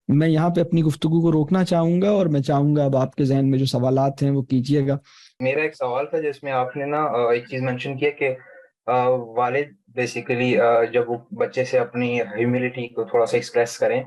میں یہاں پہ اپنی گفتگو کو روکنا چاہوں گا اور میں چاہوں گا اب آپ کے ذہن میں جو سوالات ہیں وہ کیجیے گا۔ میرا ایک سوال تھا جس میں آپ نے نا ایک چیز مینشن کیا کہ والد بیسیکلی جب وہ بچے سے اپنی ہیوملٹی کو تھوڑا سا ایکسپریس کریں،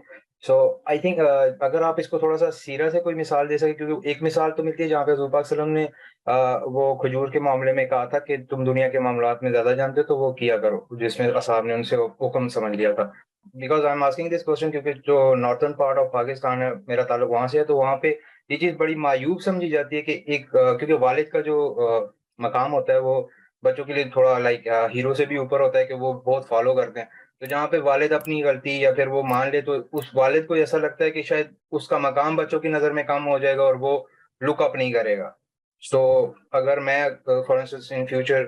سو آئی تھنک اگر آپ اس کو تھوڑا سا سیرہ سے کوئی مثال دے سکیں، کیونکہ ایک مثال تو ملتی ہے جہاں پہ حضور پاک صلی اللہ علیہ وسلم نے وہ کھجور کے معاملے میں کہا تھا کہ تم دنیا کے معاملات میں زیادہ جانتے ہو تو وہ کیا کرو، جس میں اصحاب نے ان سے حکم سمجھ لیا تھا۔ Because I am asking this question کیونکہ جو نارتھرن پارٹ آف پاکستان ہے، میرا تعلق وہاں سے ہے، تو وہاں پہ یہ چیز بڑی معیوب سمجھی جاتی ہے کہ ایک کیونکہ والد کا جو مقام ہوتا ہے وہ بچوں کے لیے تھوڑا لائک ہیرو سے بھی اوپر ہوتا ہے کہ وہ بہت فالو کرتے ہیں، تو جہاں پہ والد اپنی غلطی یا پھر وہ مان لے تو اس والد کو ایسا لگتا ہے کہ شاید اس کا مقام بچوں کی نظر میں کم ہو جائے گا اور وہ لک اپ نہیں کرے گا۔ سو اگر میں فار انسٹنس ان فیوچر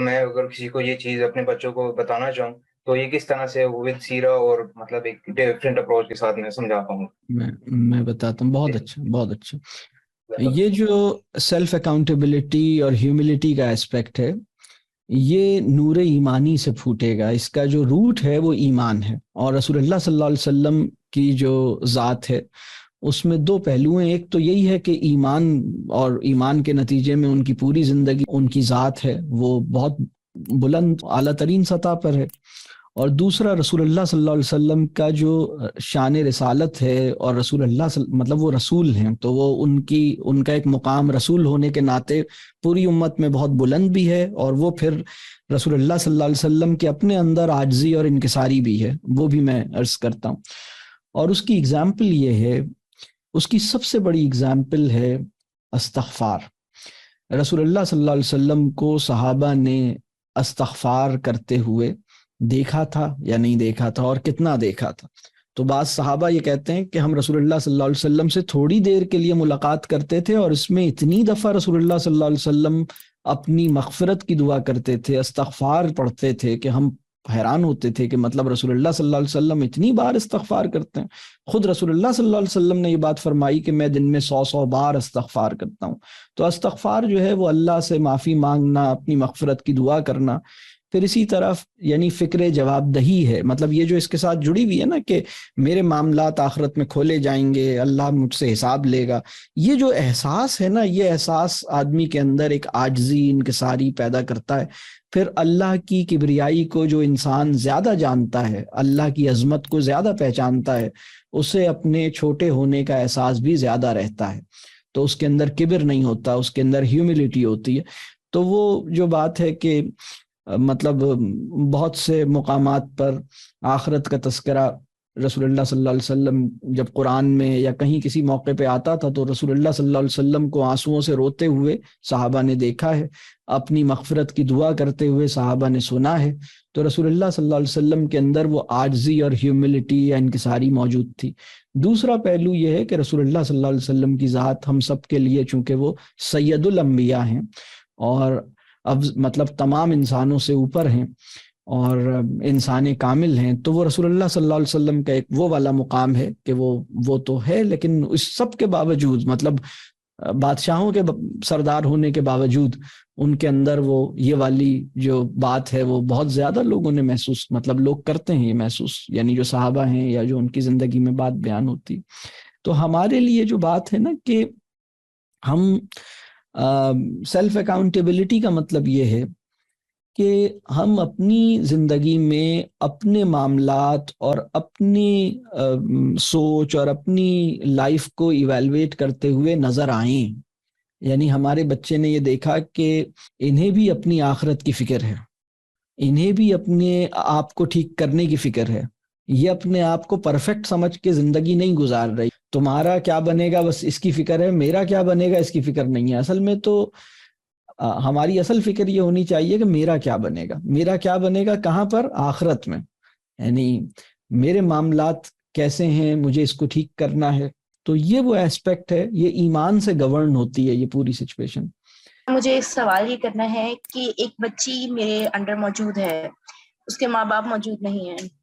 میں اگر کسی کو یہ چیز اپنے بچوں کو بتانا چاہوں تو یہ کس طرح سے ود سیرہ اور مطلب ایک ڈفرینٹ اپروچ کے ساتھ میں سمجھا پاؤں میں بتاتا ہوں، بہت اچھا بہت اچھا۔ یہ جو سیلف اکاؤنٹیبلٹی اور ہیوملٹی کا اسپیکٹ ہے، یہ نور ایمانی سے پھوٹے گا، اس کا جو روٹ ہے وہ ایمان ہے، اور رسول اللہ صلی اللہ علیہ وسلم کی جو ذات ہے اس میں دو پہلو ہیں۔ ایک تو یہی ہے کہ ایمان، اور ایمان کے نتیجے میں ان کی پوری زندگی، ان کی ذات ہے وہ بہت بلند اعلیٰ ترین سطح پر ہے، اور دوسرا رسول اللہ صلی اللہ علیہ وسلم کا جو شان رسالت ہے، اور رسول اللہ مطلب وہ رسول ہیں تو وہ ان کا ایک مقام رسول ہونے کے ناطے پوری امت میں بہت بلند بھی ہے، اور وہ پھر رسول اللہ صلی اللہ علیہ وسلم کے اپنے اندر عاجزی اور انکساری بھی ہے، وہ بھی میں عرض کرتا ہوں۔ اور اس کی اگزامپل یہ ہے، اس کی سب سے بڑی اگزامپل ہے استغفار۔ رسول اللہ صلی اللہ علیہ وسلم کو صحابہ نے استغفار کرتے ہوئے دیکھا تھا یا نہیں دیکھا تھا، اور کتنا دیکھا تھا؟ تو بعض صحابہ یہ کہتے ہیں کہ ہم رسول اللہ صلی اللہ علیہ وسلم سے تھوڑی دیر کے لیے ملاقات کرتے تھے اور اس میں اتنی دفعہ رسول اللہ صلی اللہ علیہ وسلم اپنی مغفرت کی دعا کرتے تھے، استغفار پڑھتے تھے، کہ ہم حیران ہوتے تھے کہ مطلب رسول اللہ صلی اللہ علیہ وسلم اتنی بار استغفار کرتے ہیں۔ خود رسول اللہ صلی اللہ علیہ وسلم نے یہ بات فرمائی کہ میں دن میں 100 بار استغفار کرتا ہوں۔ تو استغفار جو ہے وہ اللہ سے معافی مانگنا، اپنی مغفرت کی دعا کرنا۔ پھر اسی طرف یعنی فکر جواب دہی ہے، مطلب یہ جو اس کے ساتھ جڑی ہوئی ہے نا کہ میرے معاملات آخرت میں کھولے جائیں گے، اللہ مجھ سے حساب لے گا، یہ جو احساس ہے نا، یہ احساس آدمی کے اندر ایک عاجزی، انکساری پیدا کرتا ہے۔ پھر اللہ کی کبریائی کو جو انسان زیادہ جانتا ہے، اللہ کی عظمت کو زیادہ پہچانتا ہے، اسے اپنے چھوٹے ہونے کا احساس بھی زیادہ رہتا ہے، تو اس کے اندر کبر نہیں ہوتا، اس کے اندر ہیوملٹی ہوتی ہے۔ تو وہ جو بات ہے کہ مطلب بہت سے مقامات پر آخرت کا تذکرہ رسول اللہ صلی اللہ علیہ وسلم جب قرآن میں یا کہیں کسی موقع پہ آتا تھا تو رسول اللہ صلی اللہ علیہ وسلم کو آنسوؤں سے روتے ہوئے صحابہ نے دیکھا ہے، اپنی مغفرت کی دعا کرتے ہوئے صحابہ نے سنا ہے۔ تو رسول اللہ صلی اللہ علیہ وسلم کے اندر وہ عاجزی اور ہیوملٹی یا انکساری موجود تھی۔ دوسرا پہلو یہ ہے کہ رسول اللہ صلی اللہ علیہ وسلم کی ذات ہم سب کے لیے چونکہ وہ سید الانبیاء ہیں اور اب مطلب تمام انسانوں سے اوپر ہیں اور انسان کامل ہیں، تو وہ رسول اللہ صلی اللہ علیہ وسلم کا ایک وہ والا مقام ہے کہ وہ تو ہے، لیکن اس سب کے باوجود مطلب بادشاہوں کے سردار ہونے کے باوجود ان کے اندر وہ یہ والی جو بات ہے وہ بہت زیادہ لوگوں نے محسوس، مطلب لوگ کرتے ہیں یہ محسوس، یعنی جو صحابہ ہیں یا جو ان کی زندگی میں بات بیان ہوتی۔ تو ہمارے لیے جو بات ہے نا کہ ہم سیلف اکاؤنٹیبلٹی کا مطلب یہ ہے کہ ہم اپنی زندگی میں اپنے معاملات اور اپنی سوچ اور اپنی لائف کو ایویلویٹ کرتے ہوئے نظر آئیں۔ یعنی ہمارے بچے نے یہ دیکھا کہ انہیں بھی اپنی آخرت کی فکر ہے، انہیں بھی اپنے آپ کو ٹھیک کرنے کی فکر ہے، یہ اپنے آپ کو پرفیکٹ سمجھ کے زندگی نہیں گزار رہی۔ تمہارا کیا بنے گا بس اس کی فکر ہے، میرا کیا بنے گا اس کی فکر نہیں ہے۔ اصل میں تو ہماری اصل فکر یہ ہونی چاہیے کہ میرا کیا بنے گا، میرا کیا بنے گا کہاں پر؟ آخرت میں، یعنی میرے معاملات کیسے ہیں، مجھے اس کو ٹھیک کرنا ہے۔ تو یہ وہ ایسپیکٹ ہے، یہ ایمان سے گورن ہوتی ہے یہ پوری سچویشن۔ مجھے ایک سوال یہ کرنا ہے کہ ایک بچی میرے انڈر موجود ہے، اس کے ماں باپ موجود نہیں ہیں،